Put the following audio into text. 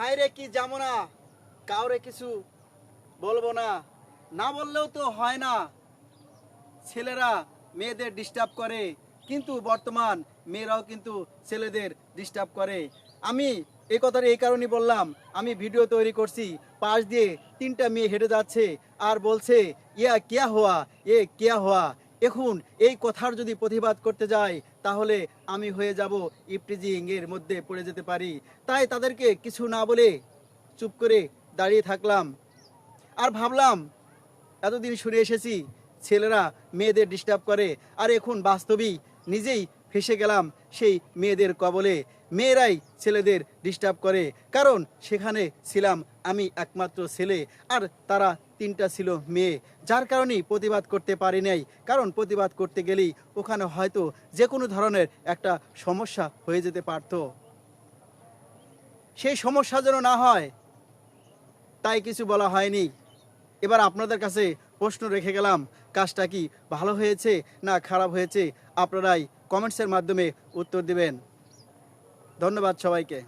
বাইরে কি যাবো না, কাউরে কিছু বলবো না, না বললেও তো হয় না। ছেলেরা মেয়েদের ডিস্টার্ব করে, কিন্তু বর্তমান মেয়েরাও কিন্তু ছেলেদের ডিস্টার্ব করে। আমি এই কথাটা এই কারণেই বললাম, আমি ভিডিও তৈরি করছি, পাশ দিয়ে 3টা মেয়ে হেঁটে যাচ্ছে আর বলছে ইয়া কিয়া হওয়া, এ কিয়া হওয়া। এখন এই কথার যদি প্রতিবাদ করতে যাই তাহলে আমি হয়ে যাব ইপটিজিং এর মধ্যে পড়ে যেতে পারি। তাই তাদেরকে কিছু না বলে চুপ করে দাঁড়িয়ে থাকলাম আর ভাবলাম এতদিন শুনে এসেছি ছেলেরা মেয়েদের ডিস্টার্ব করে, আর এখন বাস্তবেই নিজেই ফেসে গেলাম সেই মেয়েদের কবলে। মেয়েরাই ছেলেদের ডিস্টার্ব করে, কারণ সেখানে ছিলাম আমি একমাত্র ছেলে আর তারা 3টা ছিল মেয়ে। যার কারণেই প্রতিবাদ করতে পারি নাই, কারণ প্রতিবাদ করতে গেলেই ওখানে হয়তো যে কোনো ধরনের একটা সমস্যা হয়ে যেতে পারত। সেই সমস্যা যেন না হয় তাই কিছু বলা হয়নি। এবার আপনাদের কাছে প্রশ্ন রেখে গেলাম, কাজটা কি ভালো হয়েছে না খারাপ হয়েছে, আপনারাই কমেন্টসের মাধ্যমে উত্তর দিবেন। ধন্যবাদ সবাইকে।